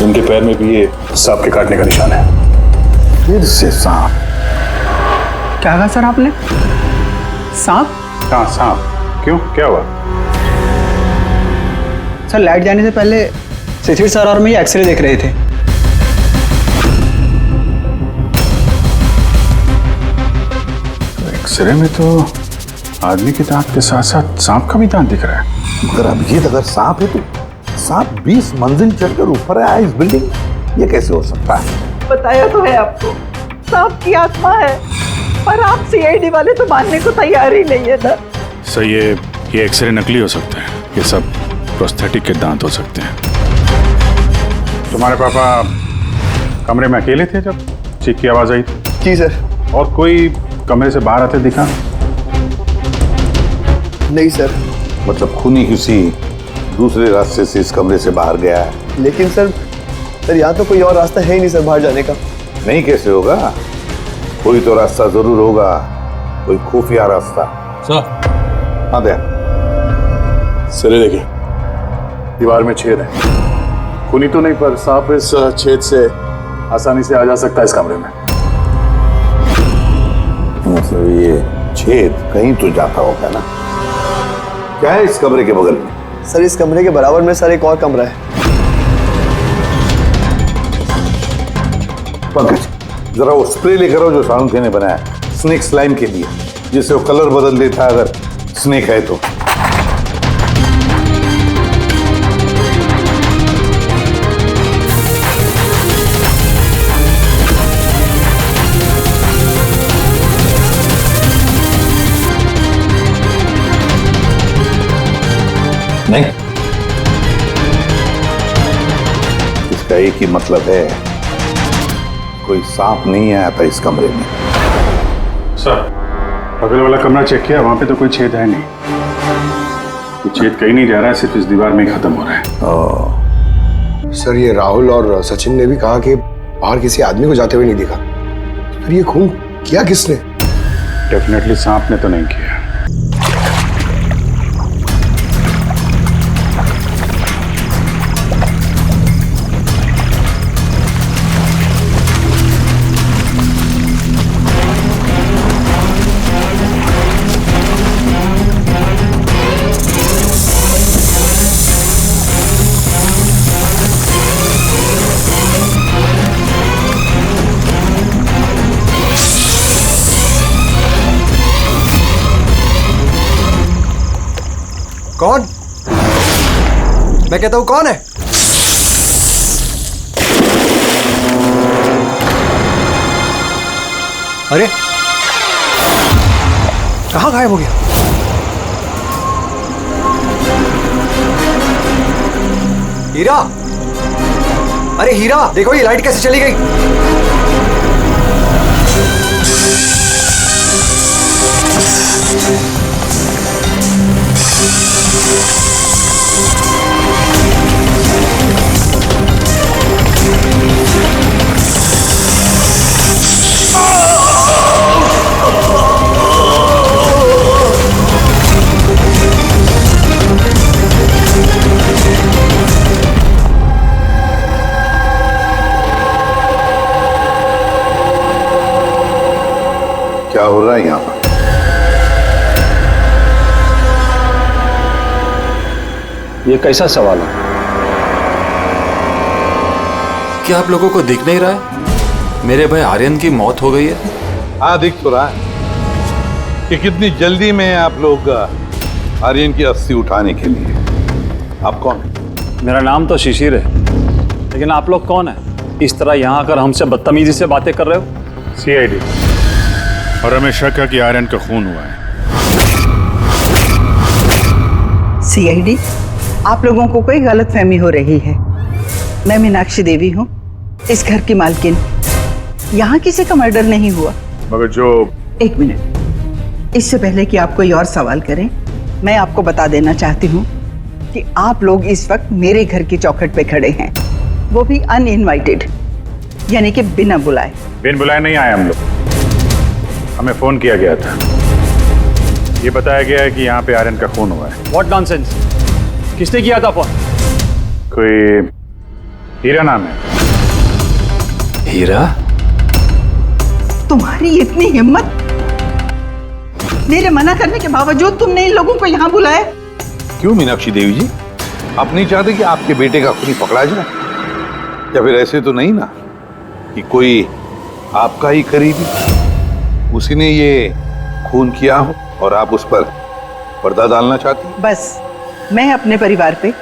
इनके पैर में भी ये सांप के काटने का निशान है। फिर से सांप? क्या कहा सर आपने? सांप? हाँ सांप। क्यों, क्या हुआ? सर लाइट जाने से पहले शिशिर सर और मैं ये एक्सरे देख रहे थे। तो एक्सरे में तो आदमी के दांत के साथ साथ सांप का भी दांत दिख रहा है। मगर अभिजीत, अगर सांप है तो सांप 20 मंजिल चढ़कर ऊपर आया इस बिल्डिंग, ये कैसे हो सकता है? बताया तो है आपको, सांप की आत्मा है, पर आप सीआईडी वाले तो मानने को तैयार ही नहीं है ना। सर ये एक्सरे नकली हो सकते हैं, ये सब प्रोस्थेटिक के दांत हो सकते हैं। तुम्हारे पापा कमरे में अकेले थे जब चीख की आवाज आई थी? जी सर। और कोई कमरे से बाहर आते दिखा? नहीं सर। मतलब खूनी किसी दूसरे रास्ते से इस कमरे से बाहर गया है? लेकिन सर यहाँ तो कोई और रास्ता है ही नहीं सर बाहर जाने का। नहीं कैसे होगा? कोई तो रास्ता जरूर होगा, कोई खुफिया रास्ता। सर। हाँ दे। सर देखिए, दीवार में छेद है। खूनी तो नहीं, पर सांप इस छेद से आसानी से आ जा सकता है इस कमरे में। मतलब ये छेद कहीं तो जाता होगा ना? क्या है इस कमरे के बगल में? सर इस कमरे के बराबर में सर एक और कमरा है। पंकज, जरा वो स्प्रे लेकर आओ जो साळुंखे ने बनाया स्नेक स्लाइम के लिए, जिससे वो कलर बदल देता है अगर स्नेक है तो। नहीं, इसका एक ही मतलब है, कोई सांप नहीं आया था इस कमरे में। सर बगल वाला कमरा चेक किया, वहां पे तो कोई छेद है नहीं। ये छेद कहीं नहीं जा रहा है, सिर्फ इस दीवार में ही खत्म हो रहा है। सर ये राहुल और सचिन ने भी कहा कि बाहर किसी आदमी को जाते हुए नहीं दिखा। फिर ये खून किया किसने? डेफिनेटली सांप ने तो नहीं किया। कौन? मैं कहता हूं कौन है? अरे कहां गायब हो गया? हीरा, अरे हीरा देखो ये लाइट कैसे चली गई। क्या हो रहा है यहाँ पर? ये कैसा सवाल है? क्या आप लोगों को दिख नहीं रहा है मेरे भाई आर्यन की मौत हो गई है? हाँ दिख तो रहा है कि कितनी जल्दी में आप लोग आर्यन की अस्थि उठाने के लिए। आप कौन है? मेरा नाम तो शिशिर है, लेकिन आप लोग कौन है? इस तरह यहाँ आकर हमसे बदतमीजी से बातें कर रहे हो? सीआईडी, और हमें शक है कि आर्यन का खून हुआ है। सीआईडी, आप लोगों को कोई गलतफहमी हो रही है। मैं मीनाक्षी देवी हूँ, इस घर की मालकिन। यहाँ किसी का मर्डर नहीं हुआ। मगर जो... एक मिनट, इससे पहले कि आप कोई और सवाल करें, मैं आपको बता देना चाहती हूँ कि आप लोग इस वक्त मेरे घर की चौखट पे खड़े हैं, वो भी अनइनवाइटेड, यानी कि बिना बुलाए। बिन बुलाए नहीं आए हम लोग, हमें फोन किया गया था। ये बताया गया है कि यहाँ पे आर्यन का खून हुआ है। What nonsense! किसने किया था फोन? कोई हीरा नाम है। हीरा? तुम्हारी इतनी हिम्मत, मेरे मना करने के बावजूद तुमने इन लोगों को यहाँ बुलाया? क्यों मीनाक्षी देवी जी, आप नहीं चाहते कि आपके बेटे का खूनी पकड़ा जाए? या फिर ऐसे तो नहीं ना कि कोई आपका ही करीबी उसी ने ये खून किया हो और आप उस पर पर्दा डालना चाहती हैं? बस मैं अपने परिवार पे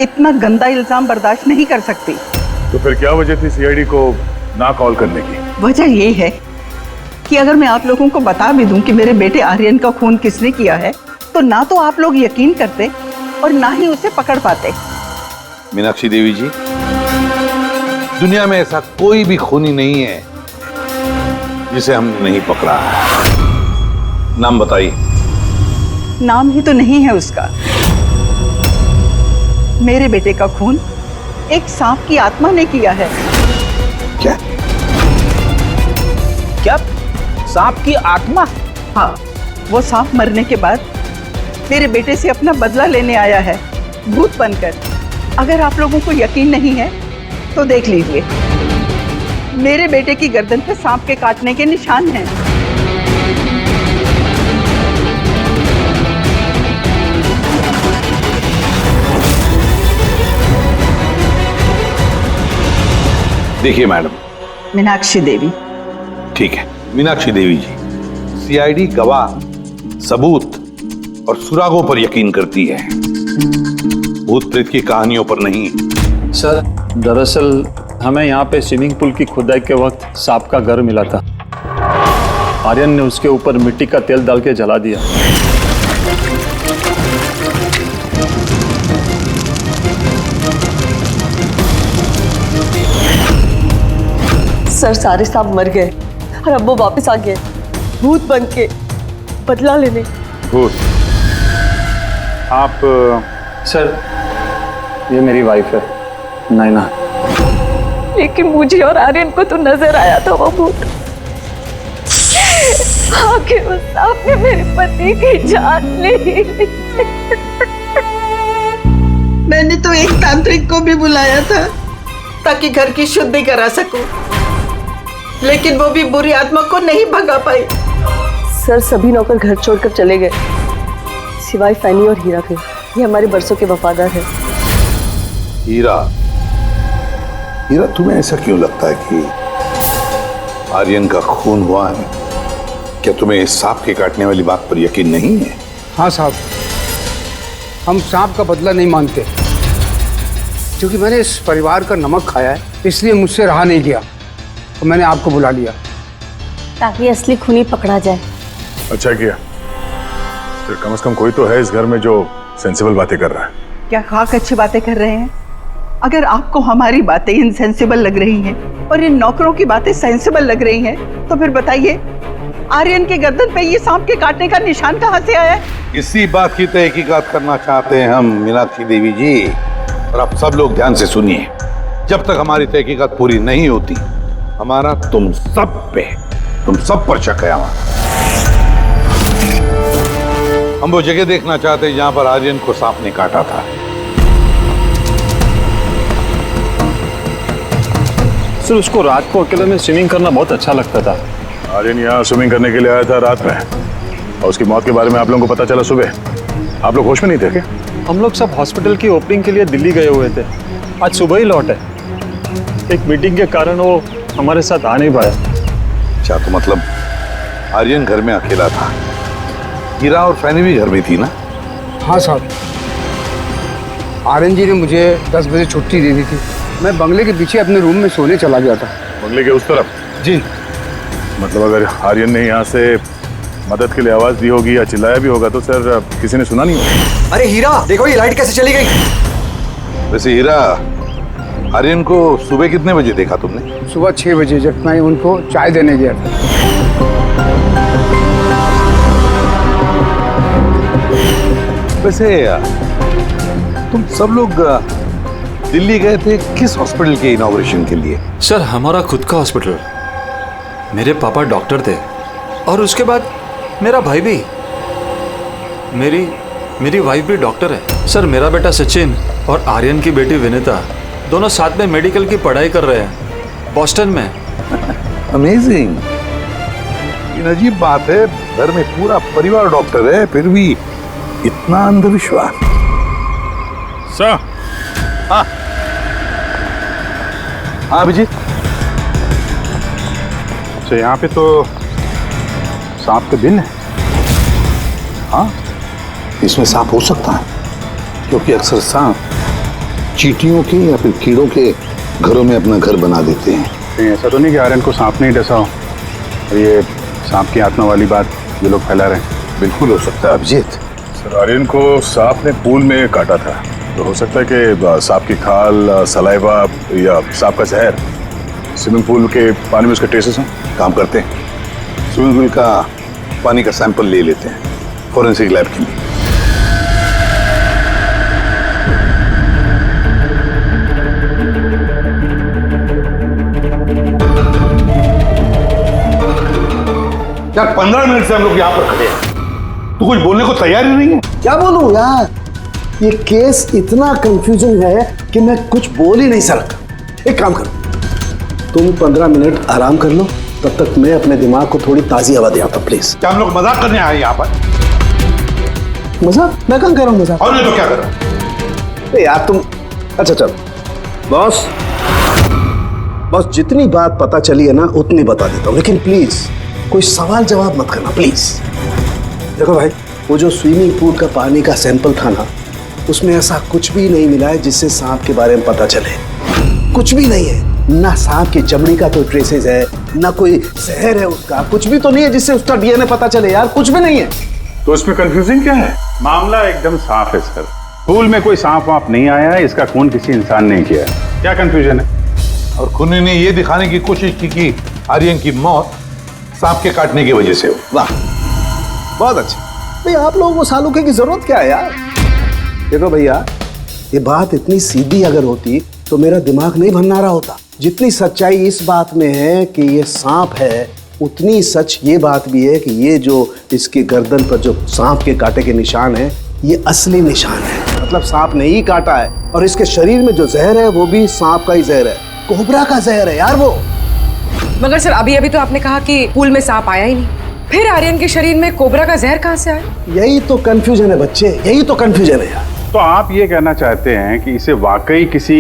इतना गंदा इल्जाम बर्दाश्त नहीं कर सकती। तो फिर क्या वजह थी सीआईडी को ना कॉल करने की? वजह ये है कि अगर मैं आप लोगों को बता भी दूं कि मेरे बेटे आर्यन का खून किसने किया है, तो ना तो आप लोग यकीन करते और ना ही उसे पकड़ पाते। मीनाक्षी देवी जी, दुनिया में ऐसा कोई भी खूनी नहीं है जिसे हमने नहीं पकड़ा है। नाम बताइए। नाम ही तो नहीं है उसका। मेरे बेटे का खून एक सांप की आत्मा ने किया है। क्या? क्या? सांप की आत्मा? हाँ, वो सांप मरने के बाद मेरे बेटे से अपना बदला लेने आया है, भूत बनकर। अगर आप लोगों को यकीन नहीं है तो देख लीजिए, मेरे बेटे की गर्दन पे सांप के काटने के निशान हैं। देखिए मैडम। मीनाक्षी देवी। ठीक है मीनाक्षी देवी जी, सीआईडी गवाह, सबूत और सुरागों पर यकीन करती है, भूत प्रेत की कहानियों पर नहीं। सर, दरअसल हमें यहाँ पे स्विमिंग पूल की खुदाई के वक्त सांप का घर मिला था। आर्यन ने उसके ऊपर मिट्टी का तेल डाल के जला दिया। सर, सारे सांप मर गए और अब वो वापस आ गए भूत बन के बदला लेने। भूत? आप सर, ये मेरी वाइफ है नैना। लेकिन मुझे और आर्यन को तो नजर आया था वो भूत। आखिर उस सांप ने मेरे पति की जान ली। मैंने तो एक तांत्रिक को भी बुलाया था ताकि घर की शुद्धि करा सकूं, लेकिन वो भी बुरी आत्मा को नहीं भगा पाई। सर, सभी नौकर घर छोड़कर चले गए सिवाय फैनी और हीरा के। ये हमारे बरसों के वफादार है। हीरा, हीरा तुम्हें ऐसा क्यों लगता है कि आर्यन का खून हुआ है? क्या तुम्हें इस सांप के काटने वाली बात पर यकीन नहीं है? हाँ साहब, हम सांप का बदला नहीं मानते, क्योंकि मैंने इस परिवार का नमक खाया है, इसलिए मुझसे रहा नहीं गया तो मैंने आपको बुला लिया ताकि असली खूनी पकड़ा जाए। अच्छा किया, फिर कम से कम कोई तो है इस घर में जो सेंसिबल बातें कर रहा है। क्या खाक अच्छी बातें कर रहे हैं? अगर आपको हमारी बातें इनसेंसिबल लग रही हैं और इन नौकरों की बातें सेंसिबल लग रही हैं, तो फिर बताइए, आर्यन के गर्दन पे ये सांप के काटने का निशान कहाँ से आया है? इसी बात की तहकीकात करना चाहते हैं हम मीनाक्षी देवी जी, और आप सब लोग ध्यान से सुनिए। जब तक हमारी तहकीकात पूरी नहीं होती, हमारा तुम सब पर शक है। हम वो जगह देखना चाहते हैं जहां पर आर्यन को सांप ने काटा था। सर, उसको रात को अकेले में स्विमिंग करना बहुत अच्छा लगता था। आर्यन यहाँ स्विमिंग करने के लिए आया था रात में, और उसकी मौत के बारे में आप लोगों को पता चला सुबह। आप लोग होश में नहीं थे क्या? हम लोग सब हॉस्पिटल की ओपनिंग के लिए दिल्ली गए हुए थे, आज सुबह ही लौटे। एक मीटिंग के कारण वो हमारे साथ आ नहीं पाया। अच्छा, तो मतलब आर्यन घर में अकेला था, हीरा और फैनी भी घर में थी ना? हाँ साहब, आर्यन जी ने मुझे 10 बजे छुट्टी दे दी थी। मैं बंगले के पीछे अपने रूम में सोने चला गया था। बंगले के उस तरफ? जी। मतलब अगर आर्यन ने यहाँ से मदद के लिए आवाज दी होगी या चिल्लाया भी होगा तो सर किसी ने सुना नहीं होगा। अरे हीरा, देखो ये लाइट कैसे चली गई। वैसे हीरा, आर्यन को सुबह कितने बजे देखा तुमने? सुबह 6 बजे, जब मैं उनको चाय देने गया था। वैसे तुम सब लोग दिल्ली गए थे किस हॉस्पिटल के इनॉग्रेशन के लिए? सर, हमारा खुद का हॉस्पिटल। मेरे पापा डॉक्टर थे और उसके बाद मेरा भाई भी। मेरी मेरी वाइफ भी डॉक्टर है सर। मेरा बेटा सचिन और आर्यन की बेटी विनीता दोनों साथ में मेडिकल की पढ़ाई कर रहे हैं बॉस्टन में। अमेजिंग। लेकिन अजीब बात है, घर में पूरा परिवार डॉक्टर है, फिर भी इतना अंधविश्वास। सर। हाँ हाँ अभिजीत। अच्छा, यहाँ पे तो सांप के दिन है। हाँ, इसमें सांप हो सकता है, क्योंकि अक्सर सांप चींटियों के या फिर कीड़ों के घरों में अपना घर बना देते हैं। कहीं ऐसा तो नहीं कि आर्यन को सांप नहीं डसा हो और ये सांप की आत्मा वाली बात ये लोग फैला रहे हैं? बिल्कुल हो सकता है अभिजीत। सर, आर्यन को सांप ने पूल में काटा था, तो हो सकता है कि सांप की खाल, सलाइवा या सांप का जहर स्विमिंग पूल के पानी में उसके ट्रेसेस हैं। काम करते हैं, स्विमिंग पूल का पानी का सैंपल ले लेते हैं फॉरेंसिक लैब के लिए। यार 15 मिनट से हम लोग यहाँ पर खड़े हैं, तो कुछ बोलने को तैयार ही नहीं है। क्या बोलूं यार, ये केस इतना कंफ्यूजन है कि मैं कुछ बोल ही नहीं सकता। एक काम करो, तुम 15 मिनट आराम कर लो, तब तक मैं अपने दिमाग को थोड़ी ताजी हवा दे आता। प्लीज। क्या हम लोग मजाक करने आए यहाँ पर? मजाक? मैं कहाँ कर रहा हूँ मजाक? और नहीं तो क्या कर रहा है? यार तुम, अच्छा चल बॉस, जितनी बात पता चली है ना उतनी बता देता हूँ, लेकिन प्लीज कोई सवाल जवाब मत करना प्लीज। देखो भाई, वो जो स्विमिंग पूल का पानी का सैंपल था ना, उसमें ऐसा कुछ भी नहीं मिला है जिससे सांप के बारे में पता चले। कुछ भी नहीं है, ना सांप की चमड़ी का कोई ट्रेसेस है, ना कोई जहर है उसका, कुछ भी तो नहीं है जिससे उसका डीएनए पता चले। यार कुछ भी नहीं है। तो इसमें कंफ्यूजिंग क्या है? मामला एकदम साफ है सर। पूल में कोई सांप वाप नहीं आया है, इसका खून किसी इंसान ने किया है। क्या कंफ्यूजन है? और खूनी ने ये दिखाने की कोशिश की कि आर्यन की मौत सांप के काटने की वजह से हो। वाह, बहुत अच्छा। भाई आप लोगों को सालूके की जरूरत क्या है यार? देखो भैया, ये बात इतनी सीधी अगर होती तो मेरा दिमाग नहीं भन्ना रहा होता। जितनी सच्चाई इस बात में है कि ये सांप है, उतनी सच ये बात भी है कि ये जो इसके गर्दन पर जो सांप के कांटे के निशान है, ये असली निशान है। मतलब सांप ने ही काटा है, और इसके शरीर में जो जहर है वो भी सांप का ही जहर है, कोबरा का जहर है यार वो। मगर सर, अभी तो आपने कहा कि पूल में सांप आया ही नहीं, फिर आर्यन के शरीर में कोबरा का जहर कहाँ से आया? यही तो कंफ्यूजन है बच्चे, यही तो कंफ्यूजन है यार। तो आप ये कहना चाहते हैं कि इसे वाकई किसी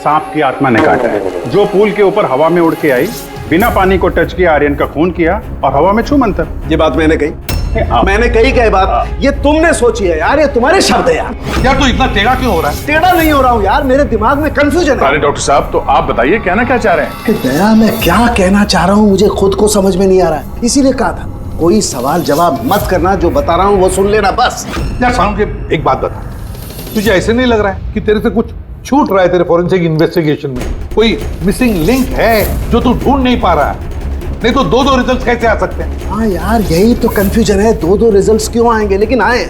सांप की आत्मा ने काटा है, जो पूल के ऊपर हवा में उड़ के आई, बिना पानी को टच किया, आर्यन का खून किया और हवा में छू मंतर। ये बात मैंने कही? मैंने कही क्या बात? ये तुमने सोची है यार, ये तुम्हारे शब्द है यार। यार तो इतना टेढ़ा क्यों हो रहा है? टेढ़ा नहीं हो रहा हूँ यार, मेरे दिमाग में कंफ्यूजन है। अरे डॉक्टर साहब, तो आप बताइए कहना क्या चाह रहे हैं? कि दया, मैं क्या कहना चाह रहा हूँ मुझे खुद को समझ में नहीं आ रहा है, इसीलिए कहा था कोई सवाल जवाब मत करना, जो बता रहा हूँ वो सुन लेना बस। यार साउंड के एक बात बता, तुझे ऐसे नहीं लग रहा है कि तेरे से कुछ छूट रहा है तेरे फॉरेंसिक इन्वेस्टिगेशन में? कोई मिसिंग लिंक है जो तू ढूंढ नहीं पा रहा है? नहीं तो दो रिजल्ट कैसे आ सकते हैं? हाँ यार, यही तो कंफ्यूजन है, दो रिजल्ट्स क्यों आएंगे? लेकिन आए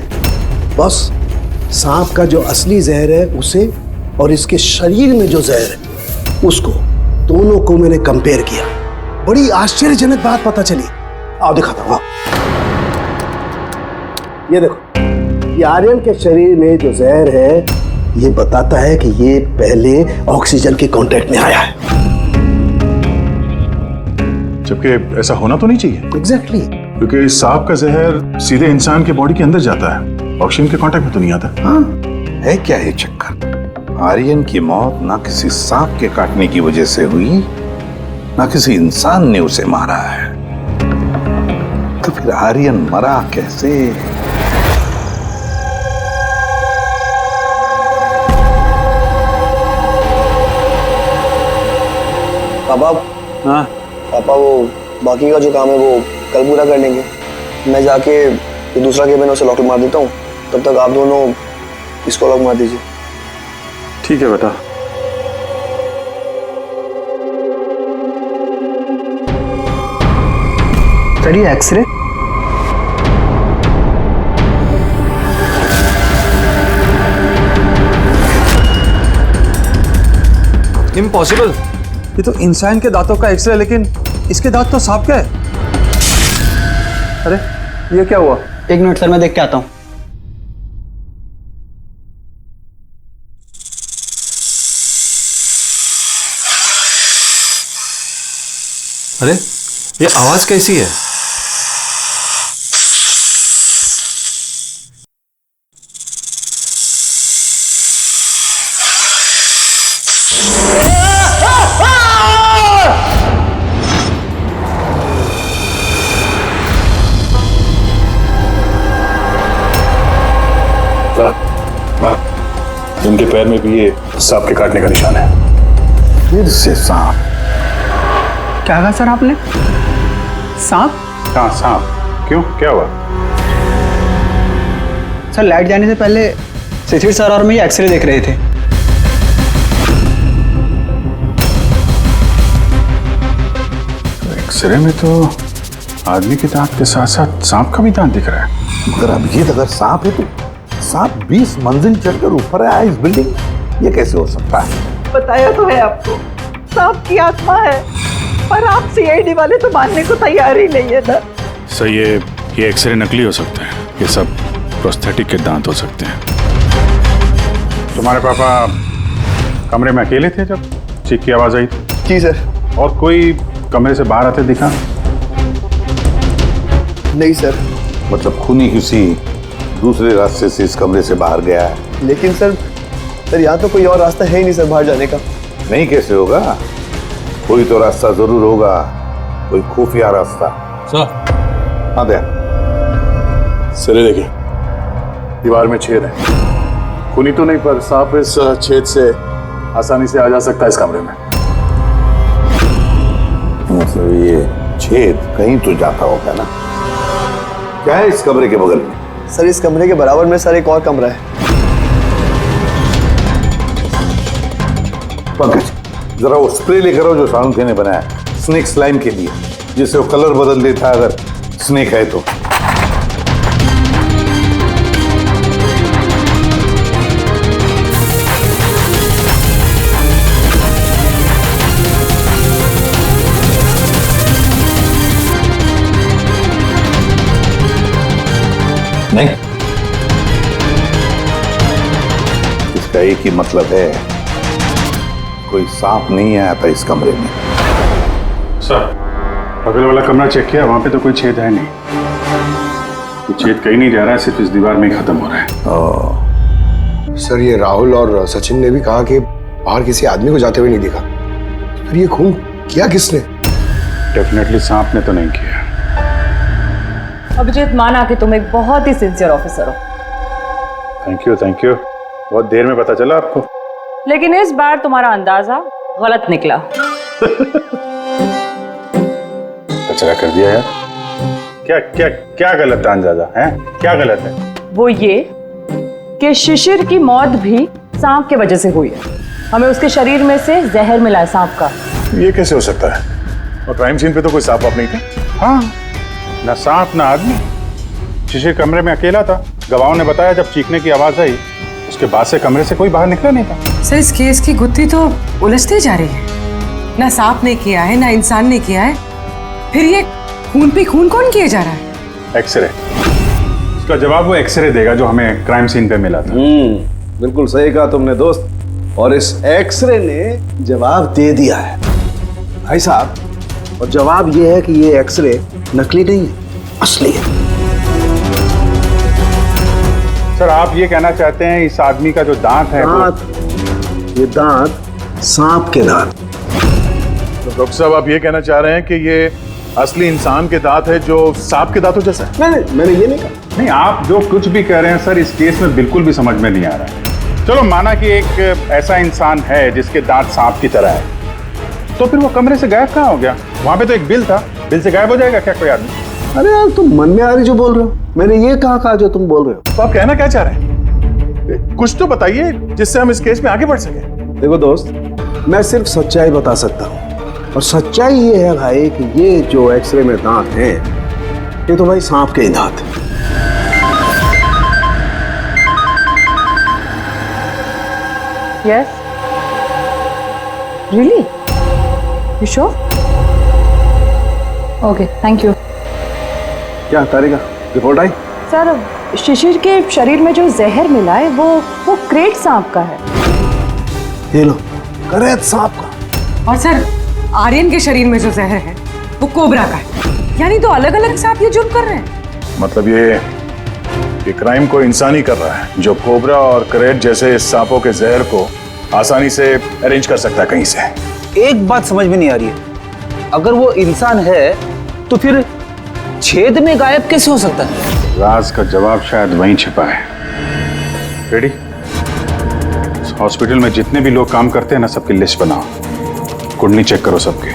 बॉस, सांप का जो असली जहर है उसे, और इसके शरीर में जो जहर है उसको, दोनों को मैंने कंपेयर किया। बड़ी आश्चर्यजनक बात पता चली। आओ दिखाता हूँ। ये देखो, ये आर्यन के शरीर में जो जहर है ये बताता है कि ये पहले ऑक्सीजन के कांटेक्ट में आया है। जबकि ऐसा होना तो नहीं चाहिए। एग्जैक्टली। क्योंकि सांप का जहर सीधे इंसान के बॉडी के अंदर जाता है, ऑक्सीजन के कांटेक्ट में तो नहीं आता। हाँ, है क्या ये चक्कर? आर्यन की मौत ना किसी सांप के काटने की वजह से हुई, ना किसी इंसान ने उसे मारा है। तो फिर आर्यन मरा कैसे? पापा, हाँ पापा वो बाकी का जो काम है वो कल पूरा कर लेंगे। मैं जाके ये दूसरा केबिन उसे लॉक मार देता हूँ, तब तक आप दोनों इसको लॉक मार दीजिए। ठीक है बेटा। सर ये एक्सरे? इम्पॉसिबल। ये तो इंसान के दांतों का एक्सरे, लेकिन इसके दांत तो सांप के है। अरे ये क्या हुआ? एक मिनट सर, मैं देख के आता हूँ। अरे ये आवाज कैसी है? इनके पैर में भी ये सांप के काटने का निशान है। फिर से सांप? क्या कहा सर आपने? सांप? हाँ सांप। क्यों, क्या हुआ? सर लाइट जाने से पहले शिशिर सर और मैं एक्सरे देख रहे थे। एक्सरे में तो आदमी के दांत के साथ साथ सांप का भी दांत दिख रहा है। मगर अभिजीत, अगर सांप है तो सांप 20 मंजिल चढ़कर ऊपर आया इस बिल्डिंग में, ये कैसे हो सकता है? बताया तो है आपको, सांप की आत्मा है, पर आप सीआईडी वाले तो मानने को तैयार ही नहीं है ना। सर ये एक्सरे नकली हो सकते हैं, ये सब प्रोस्थेटिक के दांत हो सकते हैं। तुम्हारे पापा कमरे में अकेले थे जब चीख की आवाज आई थी? जी सर। और कोई कमरे से बाहर आते दिखा? नहीं सर। मतलब खूनी किसी दूसरे रास्ते से इस कमरे से बाहर गया है? लेकिन सर यहाँ तो कोई और रास्ता है ही नहीं सर बाहर जाने का। नहीं कैसे होगा? कोई तो रास्ता जरूर होगा, कोई खुफिया रास्ता। सर। हाँ दे। सर ये देखिए, दीवार में छेद है। खूनी तो नहीं, पर सांप इस छेद से आसानी से आ जा सकता है इस कमरे में। मतलब ये छेद कहीं तो जाता होगा ना? क्या है इस कमरे के बगल में? सर इस कमरे के बराबर में सर एक और कमरा है। पंकज, जरा वो स्प्रे लेकर आओ जो सालुंखे ने बनाया है स्नेक स्लाइम के लिए, जिससे वो कलर बदल देता है अगर स्नेक है तो। नहीं, इसका एक ही मतलब है, कोई सांप नहीं आया था इस कमरे में। सर बगल वाला कमरा चेक किया, वहां पे तो कोई छेद है नहीं। ये छेद कहीं नहीं जा रहा है, सिर्फ इस दीवार में ही खत्म हो रहा है। सर ये राहुल और सचिन ने भी कहा कि बाहर किसी आदमी को जाते हुए नहीं दिखा। फिर ये खून किया किसने? डेफिनेटली सांप ने तो नहीं किया। अभिजीत, माना कि तुम एक बहुत ही सिंसियर ऑफिसर हो। Thank you, thank you. बहुत देर में पता चला आपको। लेकिन इस बार तुम्हारा अंदाजा गलत निकला। कचरा कर दिया यार। क्या क्या क्या गलत अंदाजा है? क्या गलत है? वो ये कि शिशिर की मौत भी सांप के वजह से हुई है। हमें उसके शरीर में से जहर मिला है सांप का। ये कैसे हो सकता है? और क्राइम सीन पे तो कोई सांप वाप नहीं थे। हाँ, ना सांप ना आदमी। शिशिर कमरे में अकेला था। गवाहों ने बताया जब चीखने की आवाज आई, उसके बाद से कमरे से कोई बाहर निकला नहीं था। सर इस केस की गुत्थी तो उलझती जा रही है। ना सांप ने किया है, ना इंसान ने किया है, फिर ये खून पे खून कौन किया जा रहा है? एक्सरे। इसका जवाब वो एक्सरे देगा जो हमें क्राइम सीन पे मिला था। बिल्कुल सही कहा तुमने दोस्त। और इस एक्सरे ने जवाब दे दिया है भाई साहब। और जवाब ये है कि ये एक्सरे नकली नहीं है, असली है। सर आप ये कहना चाहते हैं इस आदमी का जो दांत है ये दांत सांप के दांत। तो डॉक्टर साहब आप ये कहना चाह रहे हैं कि ये असली इंसान के दांत है जो सांप के दांतों जैसा है? नहीं, मैंने ये नहीं कहा। नहीं, आप जो कुछ भी कह रहे हैं सर, इस केस में बिल्कुल भी समझ में नहीं आ रहा है। चलो माना कि एक ऐसा इंसान है जिसके दांत सांप की तरह है, तो फिर वो कमरे से गायब कहाँ हो गया? वहां पे तो एक बिल था, बिल से गायब हो जाएगा क्या कोई आदमी? अरे यार तुम मन में आ रही जो बोल रहे हो, मैंने ये कहा जो तुम बोल रहे हो। तो आप कहना क्या चाह रहे हैं? कुछ तो बताइए जिससे हम इस केस में आगे बढ़ सके। देखो दोस्त, मैं सिर्फ सच्चाई बता सकता हूँ, और सच्चाई ये है भाई कि ये जो एक्सरे में दांत हैं, ये तो भाई सांप के ही दांत हैं। Yes. Really? You sure? Okay, thank you. क्या तारिका, रिपोर्ट आई? सर शिशिर के शरीर में जो जहर मिला है वो क्रेट सांप का है। ये लो, क्रेट सांप का। और सर आर्यन के शरीर में जो जहर है वो कोबरा का है। यानी दो अलग अलग सांप ये जुर्म कर रहे हैं। मतलब ये क्राइम को इंसान ही कर रहा है, जो कोबरा और करेट जैसे सांपों के जहर को आसानी से अरेंज कर सकता है कहीं से। एक बात समझ में नहीं आ रही है, अगर वो इंसान है तो फिर छेद में गायब कैसे हो सकता है? राज का जवाब शायद वहीं छिपा है। रेडी? हॉस्पिटल में जितने भी लोग काम करते हैं ना, सबकी लिस्ट बनाओ, कुंडली चेक करो सबके,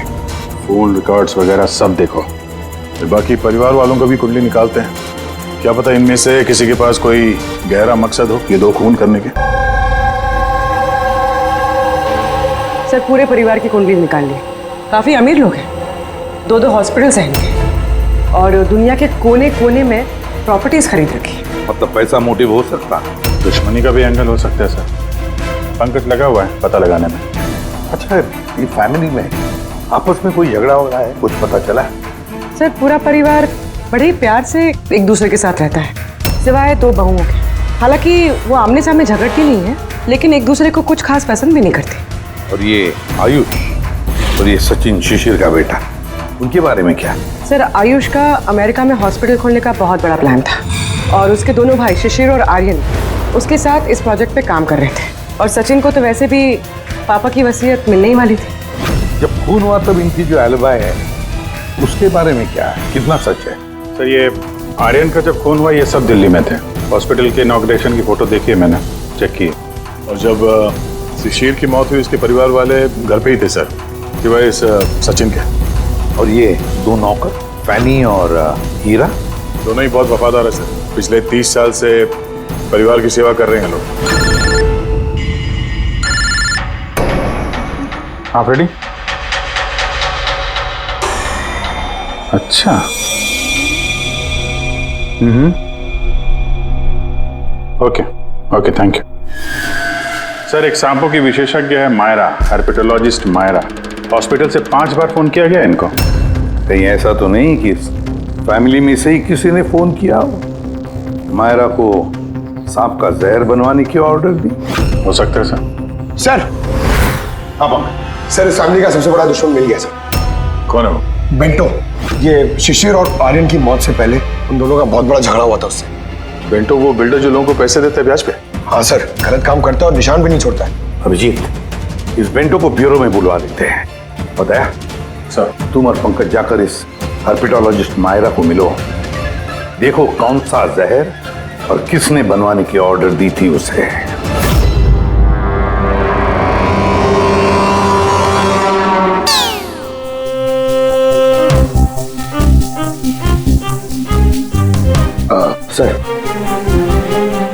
फोन रिकॉर्ड्स वगैरह सब देखो। बाकी परिवार वालों को भी कुंडली निकालते हैं, क्या पता इनमें से किसी के पास कोई गहरा मकसद हो ये दो खून करने के। सर पूरे परिवार की कुंडली निकाल ली। काफी अमीर लोग हैं, दो दो हॉस्पिटल्स हैं इनके, और दुनिया के कोने कोने में प्रॉपर्टीज खरीद रखी। मतलब पैसा मोटिव हो सकता है? दुश्मनी का भी एंगल हो सकता है सर। पंकज लगा हुआ है पता लगाने में। अच्छा, ये फैमिली में आपस में कोई झगड़ा हो रहा है, कुछ पता चला है? सर पूरा परिवार बड़े ही प्यार से एक दूसरे के साथ रहता है, सिवाय दो बहुओं के। हालांकि वो आमने सामने झगड़ती नहीं है, लेकिन एक दूसरे को कुछ खास पसंद भी नहीं करती। और ये आयुष और ये सचिन शिशिर का बेटा, उनके बारे में क्या? सर आयुष का अमेरिका में हॉस्पिटल खोलने का बहुत बड़ा प्लान था, और उसके दोनों भाई शिशिर और आर्यन उसके साथ इस प्रोजेक्ट पे काम कर रहे थे। और सचिन को तो वैसे भी पापा की वसीयत मिलने ही वाली थी। जब खून हुआ तब इनकी जो एलिबाई है उसके बारे में क्या है, कितना सच है? सर ये आर्यन का जब खून हुआ ये सब दिल्ली में थे। हॉस्पिटल के इनॉग्रेशन की फोटो देखी है मैंने, चेक की। और जब शिशिर की मौत हुई उसके परिवार वाले घर पे ही थे सर, सिवाय इस सचिन के। और ये दो नौकर फैनी और हीरा, दोनों ही बहुत वफादार है सर। पिछले 30 साल से परिवार की सेवा कर रहे हैं लोग। आप रेडी? अच्छा। Okay okay, thank you sir. एक सांपों की विशेषज्ञ है मायरा, हर्पेटोलॉजिस्ट मायरा। हॉस्पिटल से 5 बार फोन किया गया इनको। कहीं ऐसा तो नहीं कि फैमिली में से ही किसी ने फोन किया हो, मायरा को सांप का जहर बनवाने की ऑर्डर दी? हो सकता है सर। सर अब सर इस फैमिली का सबसे बड़ा दुश्मन मिल गया सर। कौन है वो? बेंटो। ये शिशिर और आर्यन की मौत से पहले उन दोनों का बहुत बड़ा झगड़ा हुआ था उससे। बेंटो वो बिल्डर जो लोगों को पैसे देता है ब्याज पे? हाँ सर, गलत काम करता है और निशान भी नहीं छोड़ता है। अभिजीत, इस बेंटो को ब्यूरो में बुलवा देते हैं। बताया सर? तुम और पंकज जाकर इस हर्पेटोलॉजिस्ट मायरा को मिलो, देखो कौन सा जहर और किसने बनवाने की ऑर्डर दी थी उसे।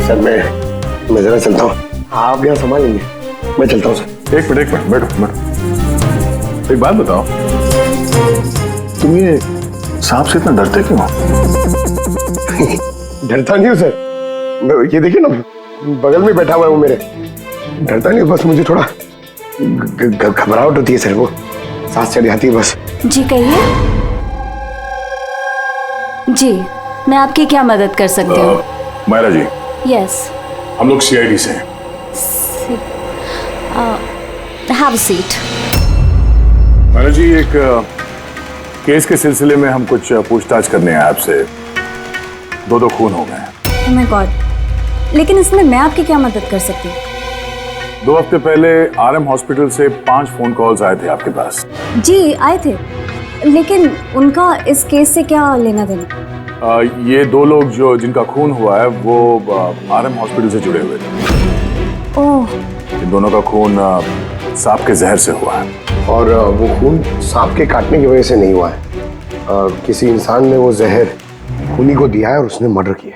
सर मैं जरा चलता हूँ, आप यहाँ संभाल लेंगे, मैं चलता हूँ सर। एक मिनट बैठो। एक बात बताओ, तुम ये सांप से इतना डरते क्यों? डरता नहीं हूँ सर, ये देखिए ना बगल में बैठा हुआ है वो मेरे। डरता नहीं, बस मुझे थोड़ा घबराहट होती है सर, वो सांस चढ़ जाती है बस। जी कहिए। जी मैं आपकी क्या मदद कर सकती हूँ? मायरा जी, यस, हम लोग सीआईडी से हैं। Have a seat. Myra ji, एक केस के सिलसिले में हम कुछ पूछताछ करने आए आपसे। 2 खून हो गए। ओह माय गॉड, लेकिन इसमें मैं आपकी क्या मदद कर सकती हूँ? 2 हफ्ते पहले आरएम हॉस्पिटल से 5 फोन कॉल्स आए थे आपके पास। जी आए थे, लेकिन उनका इस केस से क्या लेना देना? ये 2 लोग जो जिनका खून हुआ है वो आरएम हॉस्पिटल से जुड़े हुए थे। ओह। इन दोनों का खून सांप के जहर से हुआ है। और वो खून सांप के काटने की वजह से नहीं हुआ है, किसी इंसान ने वो जहर खूनी को दिया है और उसने मर्डर किया।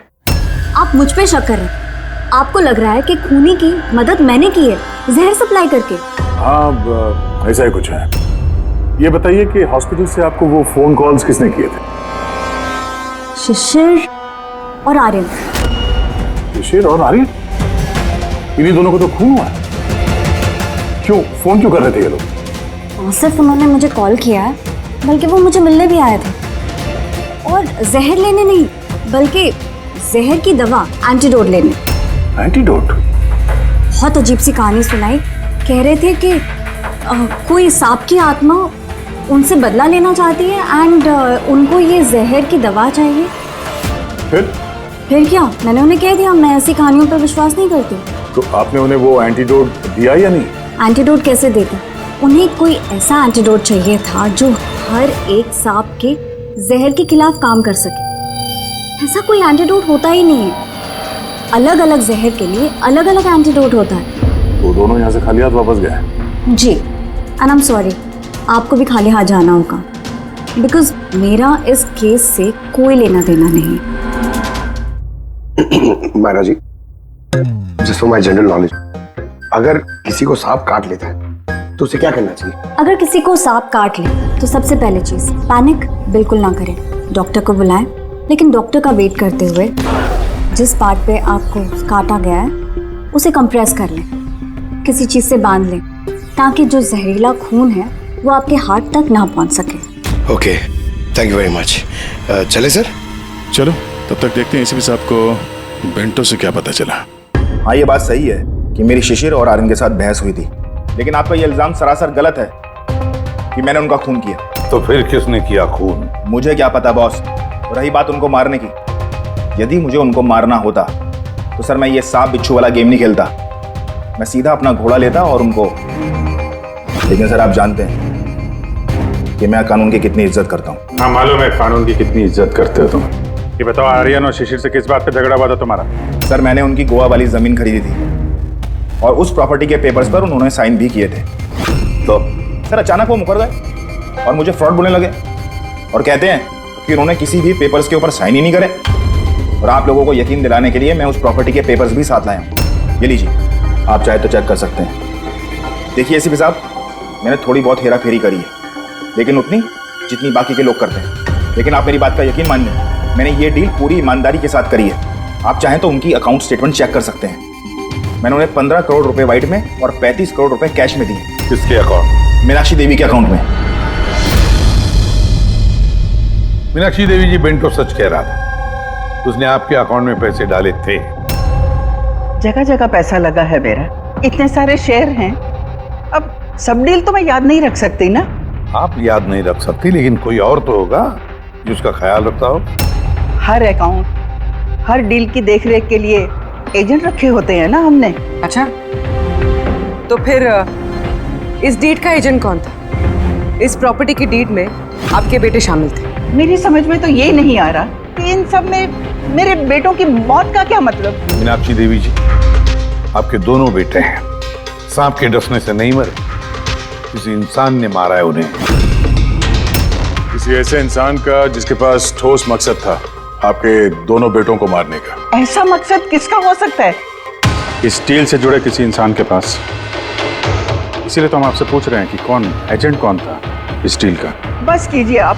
आप मुझ पे शक कर रहे हैं? आपको लग रहा है कि खूनी की मदद मैंने की है जहर सप्लाई करके? हाँ, ऐसा ही कुछ है। ये बताइए कि हॉस्पिटल से आपको वो फोन कॉल्स किसने किए थे? शिशिर और आर्यन। शिशिर और आर्यन? इन्हीं दोनों को तो खून हुआ है। क्यों फोन क्यों कर रहे थे ये लोग? सिर्फ उन्होंने मुझे कॉल किया है, बल्कि वो मुझे मिलने भी आए थे, और जहर लेने नहीं बल्कि जहर की दवा एंटीडोट लेने। एंटीडोट? बहुत अजीब सी कहानी सुनाई। कह रहे थे कि कोई सांप की आत्मा उनसे बदला लेना चाहती है एंड उनको ये जहर की दवा चाहिए। फिर क्या? मैंने उन्हें कह दिया मैं ऐसी कहानियों पर विश्वास नहीं करती। तो आपने उन्हें वो एंटीडोट दिया या नहीं? एंटीडोट कैसे देते? उन्हें कोई ऐसा एंटीडोट चाहिए था जो हर एक सांप के जहर के खिलाफ काम कर सके। ऐसा कोई एंटीडोट होता ही नहीं है। अलग अलग जहर के लिए अलग अलग एंटीडोट होता है। तो दोनों यहाँ से खाली हाथ वापस गए? जी, एंड आई एम सॉरी, आपको भी खाली हाथ जाना होगा बिकॉज मेरा इस केस से कोई लेना देना नहीं। Myra ji, just for my general knowledge, अगर किसी को सांप काट लेता है तो उसे क्या करना चाहिए? अगर किसी को सांप काट ले तो सबसे पहले चीज पैनिक बिल्कुल ना करें। डॉक्टर को बुलाएं, लेकिन डॉक्टर का वेट करते हुए जिस पार्ट पे आपको काटा गया है उसे कंप्रेस कर लें, किसी चीज से बांध लें ताकि जो जहरीला खून है वो आपके हार्ट तक ना पहुंच सके। Okay, thank you very much. चले सर? चलो, तब तक देखते हैं एसीपी साहब को बेंटो से क्या पता चला। हाँ, ये बात सही है कि मेरी शिशिर और आर्यन के साथ बहस हुई थी, लेकिन आपका ये इल्जाम सरासर गलत है कि मैंने उनका खून किया। तो फिर किसने किया खून? मुझे क्या पता बॉस। रही बात उनको मारने की, यदि मुझे उनको मारना होता तो सर मैं ये सांप बिच्छू वाला गेम नहीं खेलता, मैं सीधा अपना घोड़ा लेता और उनको। लेकिन सर आप जानते हैं कि मैं कानून की कितनी इज्जत करता हूँ। हाँ मालूम है कानून की कितनी इज्जत करते हो तुम। ये बताओ आर्यन और शिशिर से किस बात पे झगड़ा हुआ था तुम्हारा? सर मैंने उनकी गोवा वाली जमीन खरीदी थी और उस प्रॉपर्टी के पेपर्स पर उन्होंने साइन भी किए थे। तो सर अचानक वो मुकर गए और मुझे फ्रॉड बोलने लगे और कहते हैं कि उन्होंने किसी भी पेपर्स के ऊपर साइन ही नहीं करे। और आप लोगों को यकीन दिलाने के लिए मैं उस प्रॉपर्टी के पेपर्स भी साथ लाया हूँ। ये लीजिए, आप चाहे तो चेक कर सकते हैं। देखिए एसीपी साहब, मैंने थोड़ी बहुत हेरा फेरी करी है, लेकिन उतनी जितनी बाकी के लोग करते हैं। लेकिन आप मेरी बात का यकीन मानिए, मैंने ये डील पूरी ईमानदारी के साथ करी है। आप चाहें तो उनकी अकाउंट स्टेटमेंट चेक कर सकते हैं। मैंने उन्हें 15 करोड़ रुपए व्हाइट में और 35 करोड़ रुपए कैश में दिए। किसके अकाउंट? मीनाक्षी देवी के अकाउंट में। मीनाक्षी देवी जी बेंटो सच कह रहा था, उसने आपके अकाउंट में पैसे डाले थे। जगह जगह पैसा लगा है मेरा, इतने सारे शेयर हैं। अब सब डील तो मैं याद नहीं रख सकती ना। आप याद नहीं रख सकती, लेकिन कोई और तो होगा जो उसका ख्याल रखता हो। हर अकाउंट, हर डील की देखरेख के लिए एजेंट रखे होते हैं ना हमने। अच्छा, तो फिर इस डीड का एजेंट कौन था? इस प्रॉपर्टी की डीड में आपके बेटे शामिल थे। मेरी समझ में तो ये नहीं आ रहा कि इन सब में मेरे बेटों की मौत का क्या मतलब। मीनाक्षी देवी जी, आपके दोनों बेटे हैं, सांप के डसने से नहीं मरे, किसी इंसान ने मारा है उन्हें। किसी ऐसे इंसान का जिसके पास ठोस मकसद था आपके दोनों बेटों को मारने का। ऐसा मकसद किसका हो सकता है? इस डील से जुड़े किसी इंसान के पास। इसीलिए तो हम आपसे पूछ रहे हैं कि कौन एजेंट कौन था इस डील का। बस कीजिए आप।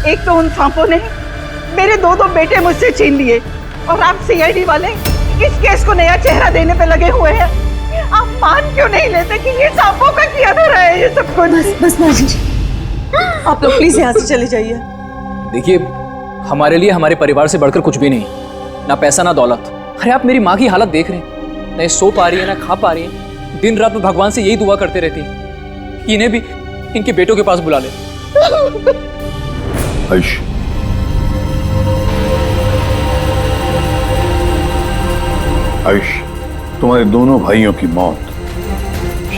एक तो उन सांपों ने मेरे दो बेटे मुझसे छीन लिए और आप सीआईडी वाले इस केस को नया चेहरा देने पे लगे हुए हैं। आप मान क्यों नहीं लेते कि ये सांपों का किया धरा है ये सब कुछ? बस माजी जी, आप लोग प्लीज यहाँ से चले जाइए। देखिए, हमारे लिए हमारे परिवार से बढ़कर कुछ भी नहीं, ना पैसा ना दौलत। अरे आप मेरी माँ की हालत देख रहे हैं, ना सो पा रही है ना खा पा रही है। दिन रात में भगवान से यही दुआ करते रहती है कि इन्हें भी इनके बेटों के पास बुला ले। आयुष, आयुष, तुम्हारे दोनों भाइयों की मौत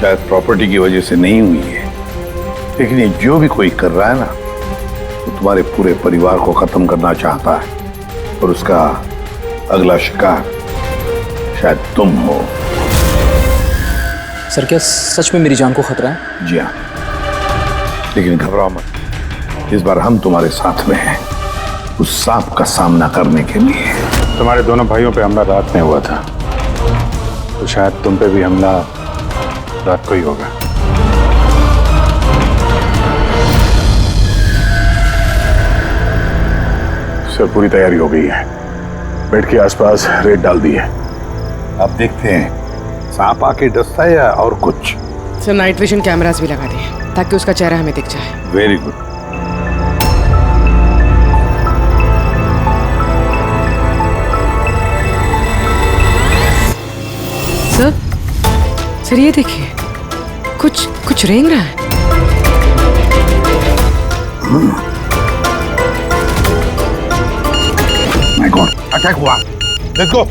शायद प्रॉपर्टी की वजह से नहीं हुई है, लेकिन ये जो भी कोई कर रहा है ना, वो तुम्हारे पूरे परिवार को खत्म करना चाहता है और उसका अगला शिकार शायद तुम हो। सर, क्या सच में मेरी जान को खतरा है? जी हाँ, लेकिन घबराओ मत, इस बार हम तुम्हारे साथ में हैं उस सांप का सामना करने के लिए। तुम्हारे दोनों भाइयों पे हमला रात में हुआ था, तो शायद तुम पे भी हमला रात को ही होगा। सर, पूरी तैयारी हो गई है, बेड के आसपास रेत डाल दी है। अब देखते हैं सांप आके डसता है या और कुछ। सर, नाइट विजन कैमरास भी लगा दिए ताकि उसका चेहरा हमें दिख जाए। Very good. सर, ये देखिए, कुछ रेंग रहा है। माय गॉड, अटैक हुआ। Let's go.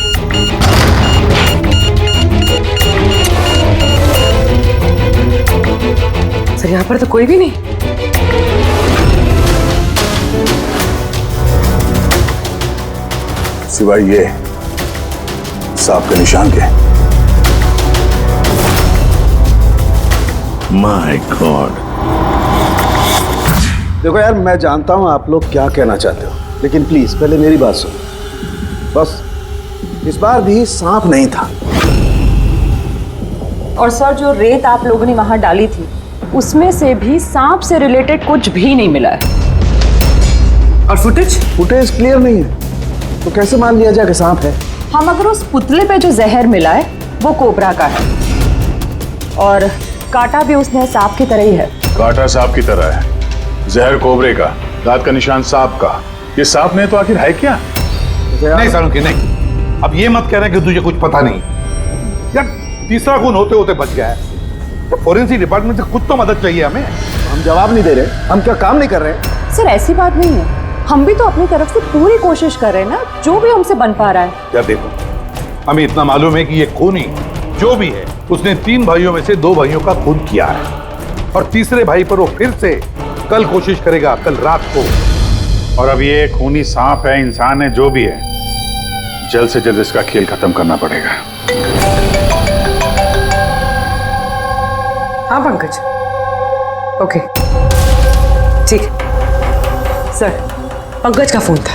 सर यहाँ पर तो कोई भी नहीं। सिवाय ये सांप के निशान के। My God. देखो यार, मैं जानता हूं आप लोग क्या कहना चाहते हो, लेकिन प्लीज पहले मेरी बात सुनो। बस इस बार भी सांप नहीं था। और सर, जो रेत आप लोगों ने वहां डाली थी उसमें से भी सांप से रिलेटेड कुछ भी नहीं मिला है। और फुटेज क्लियर नहीं है, तो कैसे मान लिया जाए कि सांप है? हम अगर उस पुतले पे जो जहर मिला है वो कोबरा का है, और काटा भी उसने सांप की तरह ही है। काटा सांप की तरह है, जहर कोबरे का, दांत का निशान सांप का। ये सांप नहीं तो आखिर है क्या? नहीं सालुंकी नहीं, अब ये मत कह रहे कि तुझे कुछ पता नहीं। यार तीसरा खून होते होते बच गया है, तो फोरेंसिक डिपार्टमेंट से कुछ तो मदद चाहिए हमें। हम जवाब नहीं दे रहे, हम क्या काम नहीं कर रहे? सर ऐसी बात नहीं है, हम भी तो अपनी तरफ से पूरी कोशिश कर रहे हैं ना, जो भी हमसे बन पा रहा है। यार देखो, हमें इतना मालूम है कि ये खूनी जो भी है उसने 3 भाइयों में से 2 भाइयों का खून किया है, और तीसरे भाई पर वो फिर से कल कोशिश करेगा, कल रात को। और अब ये खूनी सांप है, इंसान है, जो भी है, जल्द से जल्द इसका खेल खत्म करना पड़ेगा। हाँ पंकज, ओके ठीक। सर, पंकज का फोन था,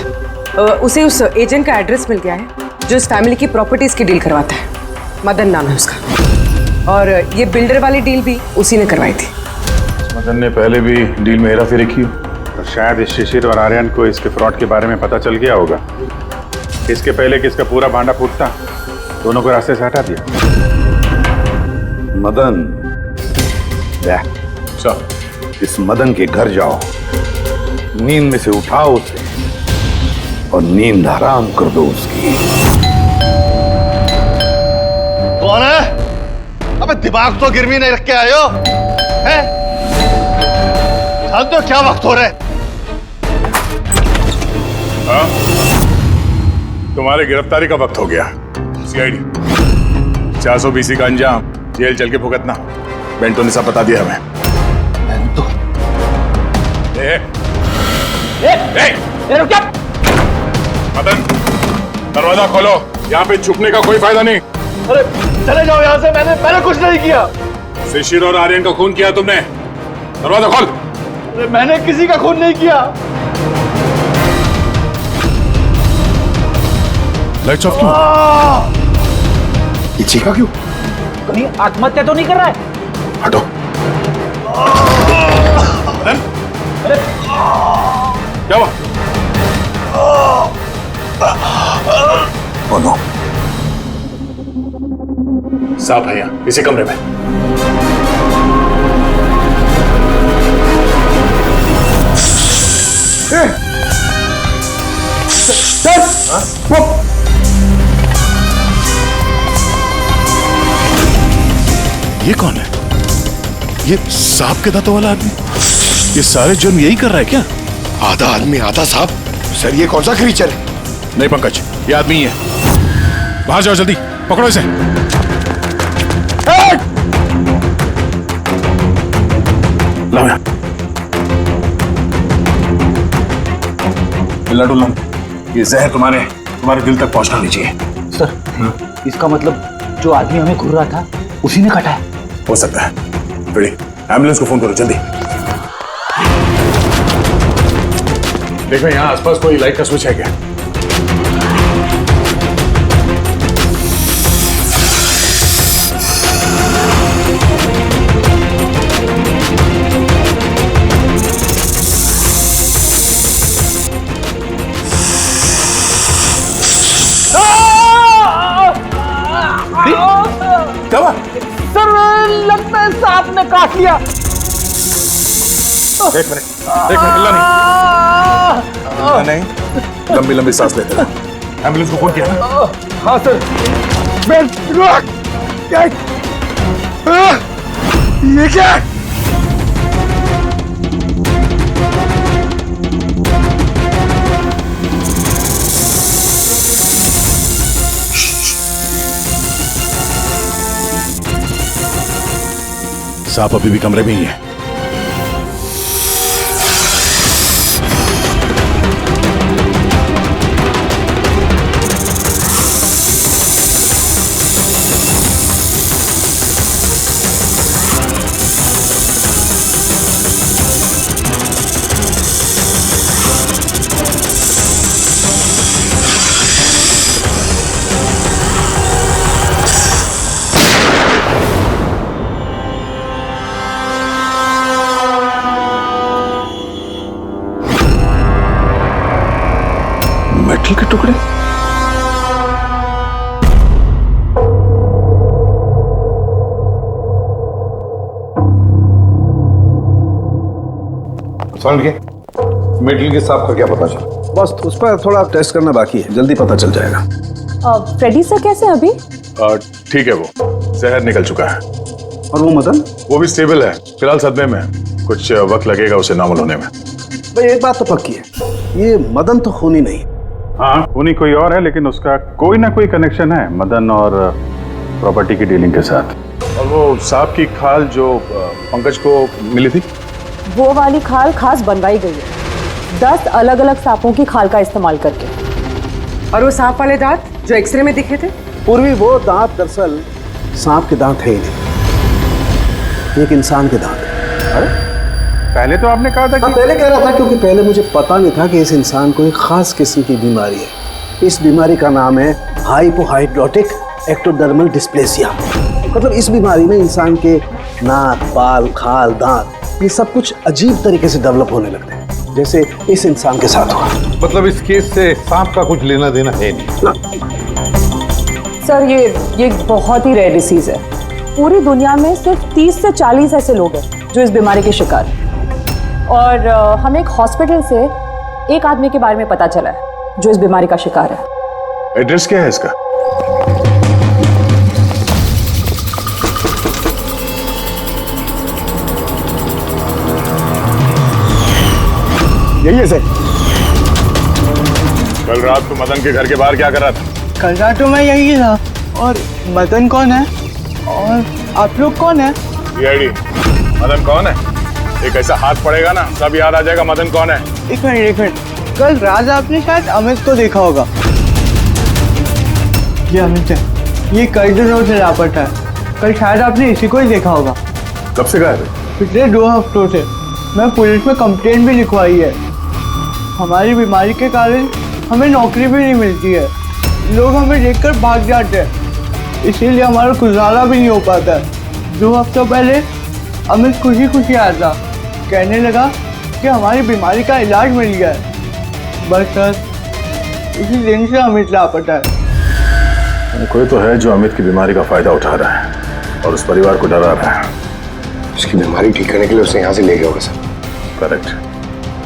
उसे उस एजेंट का एड्रेस मिल गया है जो इस फैमिली की प्रॉपर्टीज की डील करवाता है। मदन नाम है उसका, और ये बिल्डर वाली डील भी उसी ने करवाई थी। मदन ने पहले भी डील में हेराफेरी की, और शायद इस शिशिर और आर्यन को इसके फ्रॉड के बारे में पता चल गया होगा। इसके पहले कि इसका पूरा भांडा फूटता, दोनों को रास्ते से हटा दिया। मदन, इस मदन के घर जाओ, नींद में से उठाओ उसे, और नींद हराम कर दो उसकी। कौन है? अबे दिमाग तो गिरवी नहीं रख के आए हो, हैं? जानते हो क्या वक्त हो रहा है? हाँ? तुम्हारे गिरफ्तारी का वक्त हो गया। सीआईडी 420 का अंजाम जेल चल के भुगतना। बेंटो ने सब बता दिया हमें। बेंटो? रुक जा! मदन, दरवाजा खोलो, यहाँ पे छुपने का कोई फायदा नहीं। अरे चले जाओ यहाँ से, मैंने कुछ नहीं किया। शिशिर और आर्यन का खून किया तुमने, दरवाजा खोल। अरे मैंने किसी का खून नहीं किया। लाइट्स ऑफ क्यों? ये चीखा क्यों? कहीं आत्महत्या तो नहीं कर रहा है? हटो। मदन, क्या हुआ? Oh no. सांप है यहाँ, इसी कमरे में। ये कौन है? ये सांप के दांतों वाला आदमी? ये सारे जुर्म यही कर रहा है क्या? आधा आदमी आधा सांप। सर ये कौन सा क्रीचर है? नहीं पंकज, ये आदमी ही है। बाहर जाओ जल्दी, पकड़ो इसे। लाओ यहाँ। डुल्ला, ये जहर तुम्हारे दिल तक पहुंचना नहीं चाहिए। सर, इसका मतलब जो आदमी हमें घूर रहा था उसी ने काटा है? हो सकता है। बड़ी एम्बुलेंस को फोन करो जल्दी। देखो यहाँ आसपास कोई लाइट का स्विच है क्या? सर लगता है सांप ने काट लिया। एक मिनट हिलना नहीं। लंबी लंबी सांस लेते रहो। एम्बुलेंस को फोन किया ना? हाँ सर। ये क्या? सांप अभी भी कमरे में ही है। मेटल के टुकड़े? मेटल के सांप का क्या पता चला? बस उस पर थोड़ा टेस्ट करना बाकी है, जल्दी पता चल जाएगा। फ्रेडी सर कैसे हैं अभी? ठीक है, वो जहर निकल चुका है। और वो मदन? वो भी स्टेबल है, फिलहाल सदमे में है। कुछ वक्त लगेगा उसे नॉर्मल होने में। भाई एक बात तो पक्की है, ये मदन तो खूनी नहीं। हाँ, खूनी कोई और है, लेकिन उसका कोई ना कोई कनेक्शन है मदन और प्रॉपर्टी की डीलिंग के साथ। और वो सांप की खाल जो पंकज को मिली थी, वो वाली खाल खास बनवाई गई है 10 अलग अलग सांपों की खाल का इस्तेमाल करके। और वो सांप वाले दांत जो एक्सरे में दिखे थे? पूर्वी वो दांत दरअसल सांप के दांत है ही नहीं, एक इंसान के दांत है। अरे पहले तो आपने कहा था कि पहले कह रहा था, क्योंकि पहले मुझे पता नहीं था कि इस इंसान को एक खास किस्म की बीमारी है। इस बीमारी का नाम है हाइपोहाइड्रोटिक एक्टोडर्मल डिस्प्लेसिया। मतलब इस बीमारी में इंसान के नाक, बाल, खाल, दांत ये सब कुछ अजीब तरीके से डेवलप होने लगते हैं, जैसे इस इंसान के साथ हुआ। मतलब इस केस से सांप का कुछ लेना देना है नहीं? सर ये बहुत ही रेयर डिसीज है। पूरी दुनिया में सिर्फ 30 से 40 ऐसे लोग हैं जो इस बीमारी के शिकार हैं। और हमें एक हॉस्पिटल से एक आदमी के बारे में पता चला है जो इस बीमारी का शिकार है। एड्रेस क्या है इसका? यही है सर। कल रात को मदन के घर के बाहर क्या कर रहा था? कल रात तो मैं यही था। और मदन कौन है और आप लोग कौन है? मदन कौन है? एक ऐसा हाथ पड़ेगा ना, सब याद आ जाएगा मदन कौन है। एक मिनट, कल रात आपने शायद अमित को देखा होगा। ये अमित है, ये कई दिनों से लापता है। कल शायद आपने इसी को ही देखा होगा। कब से गायब है? पिछले 2 हफ्तों से। मैं पुलिस में कंप्लेंट भी लिखवाई है। हमारी बीमारी के कारण हमें नौकरी भी नहीं मिलती है, लोग हमें देखकर भाग जाते हैं, इसीलिए हमारा गुजारा भी नहीं हो पाता है। 2 हफ्तों पहले अमित खुशी खुशी आया था, कहने लगा कि हमारी बीमारी का इलाज मिल गया है। बस सर, उसी दिन से अमित लापता है। कोई तो है जो अमित की बीमारी का फायदा उठा रहा है और उस परिवार को डरा रहा है। उसकी बीमारी ठीक करने के लिए उसे यहाँ से ले गया होगा सर। करेक्ट।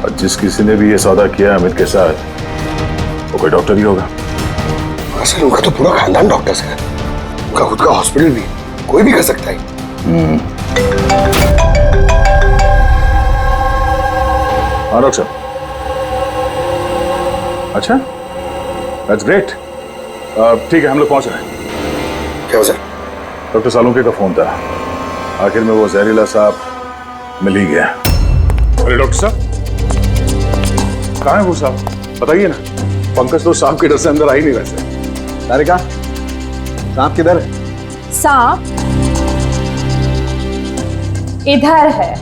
और जिस किसी ने भी ये सौदा किया अमित के साथ, वो कोई डॉक्टर ही होगा। सर उनका तो पूरा खानदान डॉक्टर है, उनका खुद का हॉस्पिटल भी, कोई भी कर सकता है। हाँ डॉक्टर। अच्छा, दैट्स ग्रेट। ठीक है, हम लोग पहुंच रहे हैं। क्या सर? डॉक्टर सालुंके का फोन था, आखिर में वो जहरीला सांप मिल ही गया। अरे डॉक्टर साहब, कहाँ है वो सांप? बताइए ना। पंकज तो सांप के डर से अंदर आ ही नहीं रहे। तारिका, सांप किधर है? सांप इधर है।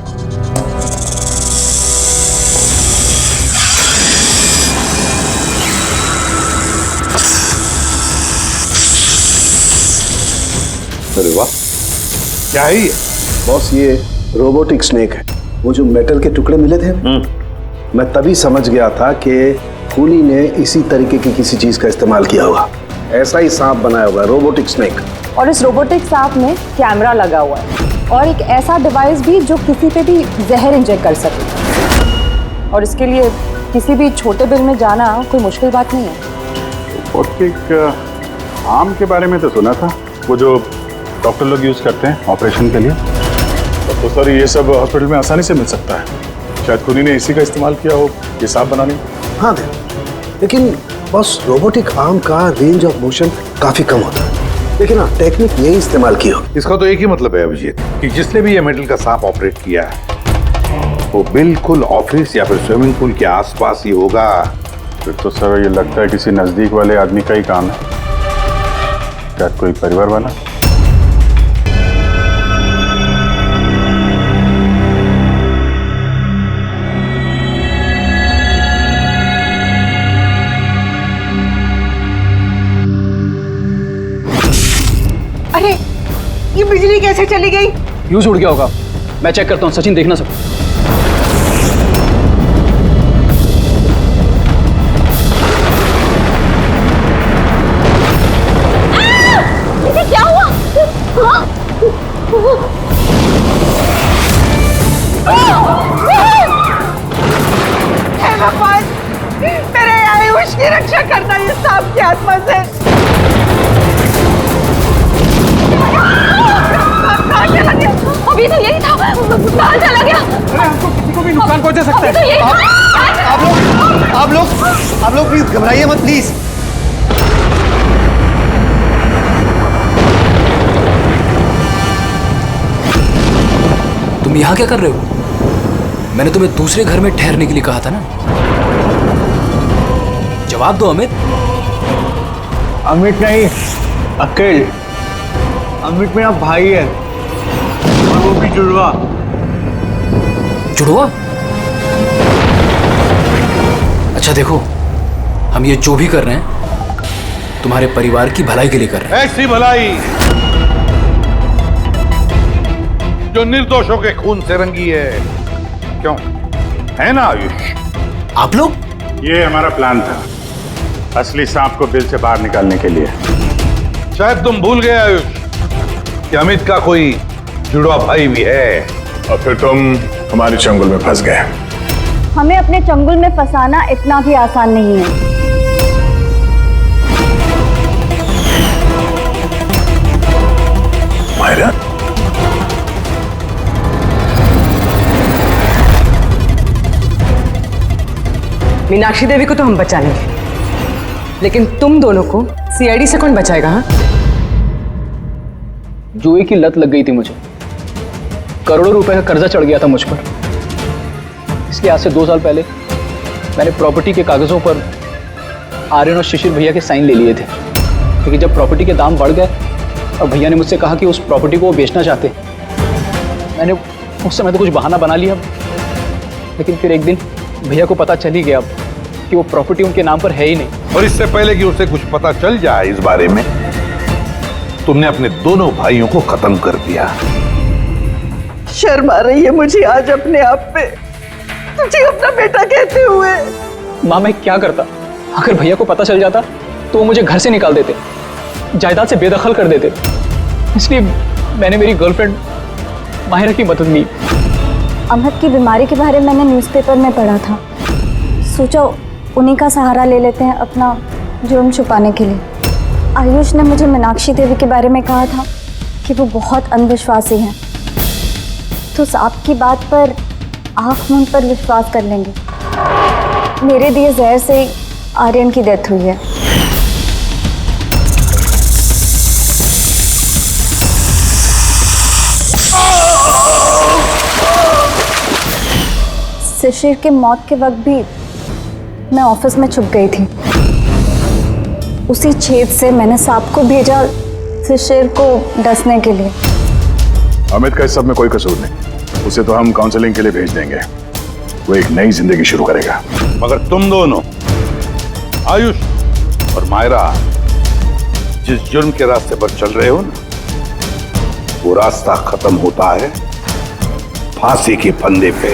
अरे वाह, क्या है ये? बॉस ये रोबोटिक स्नेक है। वो जो मेटल के टुकड़े मिले थे, मैं तभी समझ गया था कि खूनी ने इसी तरीके की किसी चीज का इस्तेमाल किया होगा। ऐसा ही सांप बनाया हुआ है, रोबोटिक स्नेक। और इस रोबोटिक सांप में कैमरा लगा हुआ है और एक ऐसा डिवाइस भी जो किसी पे भी जहर इंजेक्ट कर सके। और इसके लिए किसी भी छोटे बिल में जाना कोई मुश्किल बात नहीं है। रोबोटिक आर्म के बारे में तो सुना था, वो जो डॉक्टर लोग यूज करते हैं ऑपरेशन के लिए। तो सर ये सब हॉस्पिटल में आसानी से मिल सकता है। शायद खूनी ने इसी का इस्तेमाल किया हो ये सांप बनाने में। हाँ लेकिन बस रोबोटिक आर्म का रेंज ऑफ मोशन काफी कम होता है। लेकिन हाँ, टेक्निक यही इस्तेमाल की होगी। इसका तो एक ही मतलब है अभिजीत कि जिसने भी ये मेटल का सांप ऑपरेट किया है वो बिल्कुल ऑफिस या फिर स्विमिंग पूल के आसपास ही होगा। फिर तो सर ये लगता है किसी नजदीक वाले आदमी का ही काम है। क्या कोई परिवार वाला? अरे ये बिजली कैसे चली गई? फ्यूज उड़ गया होगा। मैं चेक करता हूँ। सचिन देखना सब। क्या हुआ? हे भगवान, मेरे आयुष की रक्षा करना ये सांप की आत्मा से। अभी तो यही था, बाहर चला गया। अरे हमको किसी को भी नुकसान पहुंचा सकता तो यही है। आप लोग प्लीज घबराइए मत प्लीज। तुम यहाँ क्या कर रहे हो? मैंने तुम्हें दूसरे घर में ठहरने के लिए कहा था ना। जवाब दो अमित। अमित नहीं, अकेल। अमित मेरा भाई है और वो भी जुड़वा। जुड़वा? अच्छा देखो, हम ये जो भी कर रहे हैं तुम्हारे परिवार की भलाई के लिए कर रहे हैं। ऐसी भलाई जो निर्दोषों के खून से रंगी है। क्यों है ना आयुष? आप लोग? ये हमारा प्लान था, असली सांप को बिल से बाहर निकालने के लिए। शायद तुम भूल गए आयुष कि अमित का कोई जुड़वा भाई भी है। और फिर तुम हमारे चंगुल में फंस गए। हमें अपने चंगुल में फंसाना इतना भी आसान नहीं है। मायरा, मीनाक्षी देवी को तो हम बचा लेंगे, लेकिन तुम दोनों को सीआईडी से कौन बचाएगा? हाँ, जुए की लत लग गई थी मुझे। करोड़ों रुपए का कर्जा चढ़ गया था मुझ पर। इसलिए आज से 2 साल पहले मैंने प्रॉपर्टी के कागजों पर आर्यन और शिशिर भैया के साइन ले लिए थे। लेकिन जब प्रॉपर्टी के दाम बढ़ गए और भैया ने मुझसे कहा कि उस प्रॉपर्टी को वो बेचना चाहते, मैंने उस समय तो कुछ बहाना बना लिया। लेकिन फिर एक दिन भैया को पता चल ही गया कि वो प्रॉपर्टी उनके नाम पर है ही नहीं। और इससे पहले कि उसे कुछ पता चल जाए इस बारे में, तुमने अपने दोनों भाइयों को खत्म कर दिया। शर्म आ रही है मुझे आज अपने आप पे, तुझे अपना बेटा कहते हुए। माँ मैं क्या करता? अगर भैया को पता चल जाता तो वो मुझे घर से निकाल देते, जायदाद से बेदखल कर देते। इसलिए मैंने मेरी गर्लफ्रेंड माहिरा की मदद ली। अमित की बीमारी के बारे में मैंने न्यूज़पेपर में पढ़ा था, सोचा उन्हीं का सहारा ले लेते हैं अपना जुर्म छुपाने के लिए। आयुष ने मुझे मीनाक्षी देवी के बारे में कहा था कि वो बहुत अंधविश्वासी हैं, तो सांप की बात पर आँख मूंद पर विश्वास कर लेंगे। मेरे दिए जहर से ही आर्यन की डेथ हुई है। शिशिर के मौत के वक्त भी मैं ऑफिस में छुप गई थी। उसी छेद से मैंने सांप को भेजा शिशिर को डसने के लिए। अमित का इस सब में कोई कसूर नहीं, उसे तो हम काउंसलिंग के लिए भेज देंगे। वो एक नई जिंदगी शुरू करेगा। मगर तुम दोनों आयुष और मायरा जिस जुर्म के रास्ते पर चल रहे हो ना, वो रास्ता खत्म होता है फांसी के फंदे पे।